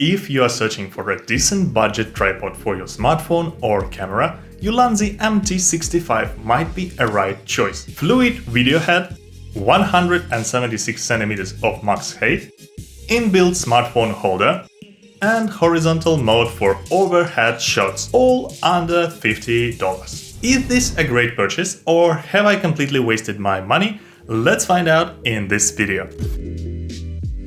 If you are searching for a decent budget tripod for your smartphone or camera, Ulanzi MT65 might be a right choice. Fluid video head, 176 cm of max height, inbuilt smartphone holder, and horizontal mode for overhead shots, all under $50. Is this a great purchase, or have I completely wasted my money? Let's find out in this video.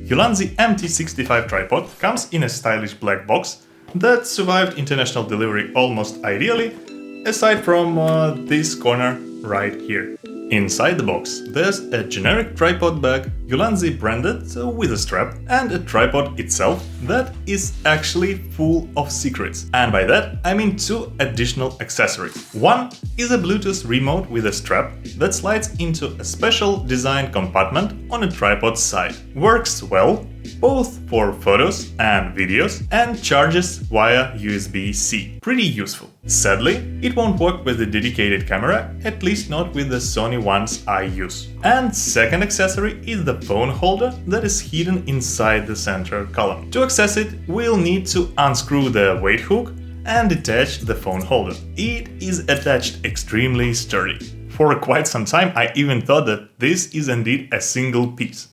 Ulanzi MT65 tripod comes in a stylish black box that survived international delivery almost ideally, aside from this corner right here. Inside the box there's a generic tripod bag, Ulanzi branded with a strap, and a tripod itself that is actually full of secrets. And by that I mean two additional accessories. One is a Bluetooth remote with a strap that slides into a special designed compartment on a tripod side. Works well both for photos and videos, and charges via USB-C. Pretty useful. Sadly, it won't work with a dedicated camera, at least not with the Sony ones I use. And second accessory is the phone holder that is hidden inside the center column. To access it, we'll need to unscrew the weight hook and detach the phone holder. It is attached extremely sturdy. For quite some time I even thought that this is indeed a single piece.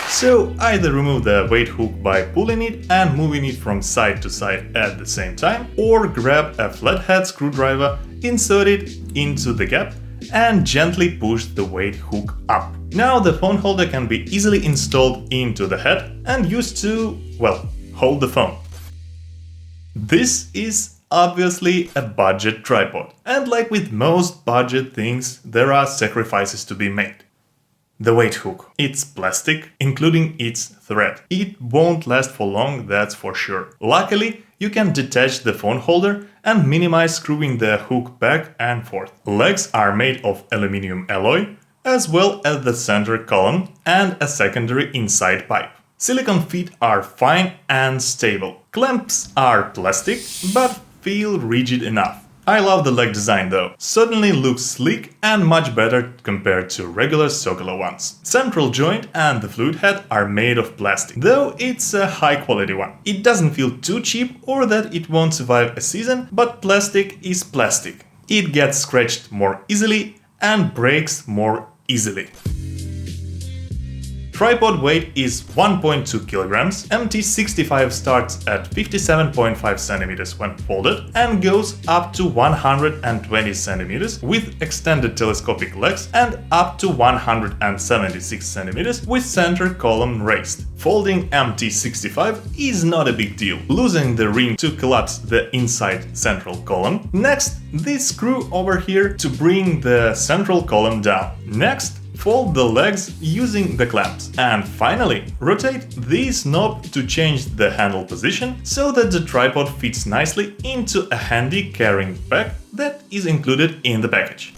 So either remove the weight hook by pulling it and moving it from side to side at the same time, or grab a flathead screwdriver, insert it into the gap and gently push the weight hook up. Now the phone holder can be easily installed into the head and used to, well, hold the phone. This is obviously a budget tripod, and like with most budget things, there are sacrifices to be made. The weight hook. It's plastic, including its thread. It won't last for long, that's for sure. Luckily, you can detach the phone holder and minimize screwing the hook back and forth. Legs are made of aluminum alloy, as well as the center column and a secondary inside pipe. Silicone feet are fine and stable. Clamps are plastic, but feel rigid enough. I love the leg design though. Certainly looks sleek and much better compared to regular circular ones. Central joint and the fluid head are made of plastic, though it's a high quality one. It doesn't feel too cheap or that it won't survive a season, but plastic is plastic. It gets scratched more easily and breaks more easily. Tripod weight is 1.2 kilograms. MT65 starts at 57.5 centimeters when folded and goes up to 120 centimeters with extended telescopic legs, and up to 176 centimeters with center column raised. Folding MT65 is not a big deal. Losing the ring to collapse the inside central column. Next, this screw over here to bring the central column down. Next, fold the legs using the clamps. And finally, rotate this knob to change the handle position so that the tripod fits nicely into a handy carrying bag that is included in the package.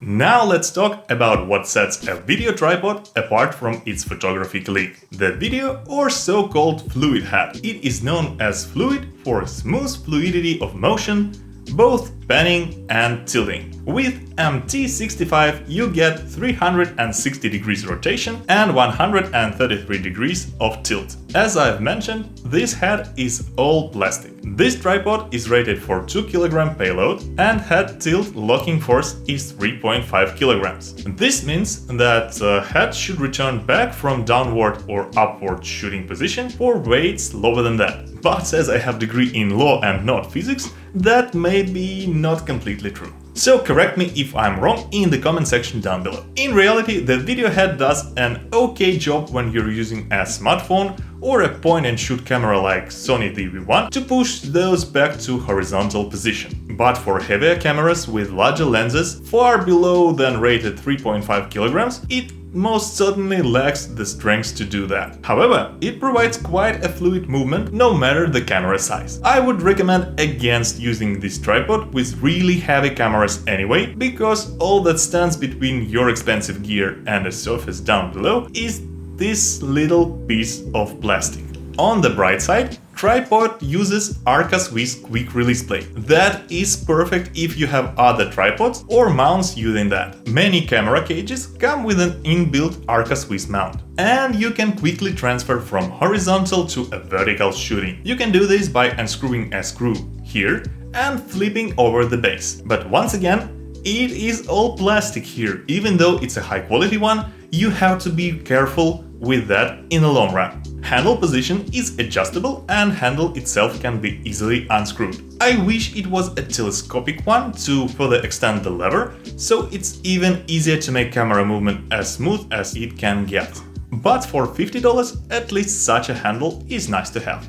Now let's talk about what sets a video tripod apart from its photography colleague. The video, or so-called fluid head. It is known as fluid for smooth fluidity of motion, both panning and tilting. With MT65 you get 360 degrees rotation and 133 degrees of tilt. As I've mentioned, this head is all plastic. This tripod is rated for 2 kg payload and head tilt locking force is 3.5 kilograms. This means that head should return back from downward or upward shooting position for weights lower than that. But as I have degree in law and not physics, that may be not completely true. So correct me if I'm wrong in the comment section down below. In reality, the video head does an okay job when you're using a smartphone or a point-and-shoot camera like Sony DV1 to push those back to horizontal position. But for heavier cameras with larger lenses, far below than rated 3.5 kilograms, it most certainly lacks the strength to do that. However, it provides quite a fluid movement no matter the camera size. I would recommend against using this tripod with really heavy cameras anyway, because all that stands between your expensive gear and the surface down below is this little piece of plastic. On the bright side, tripod uses Arca Swiss quick release plate. That is perfect if you have other tripods or mounts using that. Many camera cages come with an inbuilt Arca Swiss mount, and you can quickly transfer from horizontal to a vertical shooting. You can do this by unscrewing a screw here and flipping over the base. But once again, it is all plastic here. Even though it's a high quality one, you have to be careful with that in the long run. Handle position is adjustable and handle itself can be easily unscrewed. I wish it was a telescopic one to further extend the lever, so it's even easier to make camera movement as smooth as it can get. But for $50, at least such a handle is nice to have.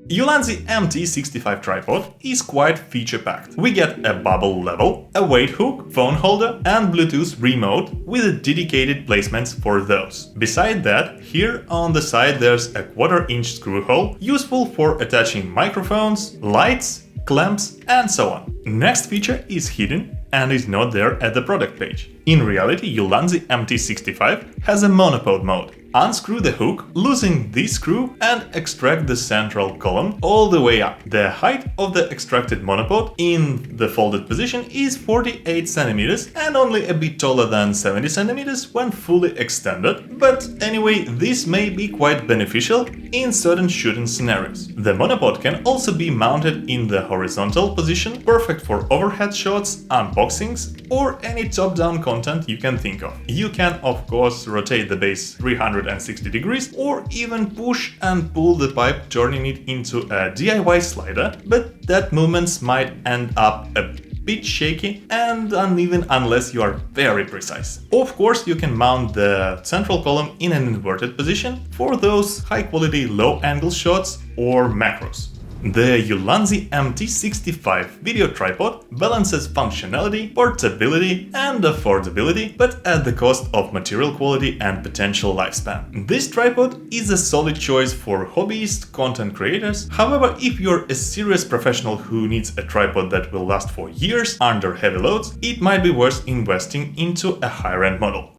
Ulanzi MT65 tripod is quite feature-packed. We get a bubble level, a weight hook, phone holder and Bluetooth remote with dedicated placements for those. Beside that, here on the side there's a 1/4-inch screw hole, useful for attaching microphones, lights, clamps and so on. Next feature is hidden and is not there at the product page. In reality, Ulanzi MT65 has a monopod mode. Unscrew the hook, loosen this screw and extract the central column all the way up. The height of the extracted monopod in the folded position is 48 cm and only a bit taller than 70 cm when fully extended, but anyway, this may be quite beneficial in certain shooting scenarios. The monopod can also be mounted in the horizontal position, perfect for overhead shots, unboxings or any top-down content you can think of. You can of course rotate the base 360 degrees or even push and pull the pipe, turning it into a DIY slider, but that movements might end up a bit shaky and uneven unless you are very precise. Of course, you can mount the central column in an inverted position for those high-quality low-angle shots or macros. The Ulanzi MT65 video tripod balances functionality, portability and affordability, but at the cost of material quality and potential lifespan. This tripod is a solid choice for hobbyist content creators. However, if you're a serious professional who needs a tripod that will last for years under heavy loads, it might be worth investing into a higher-end model.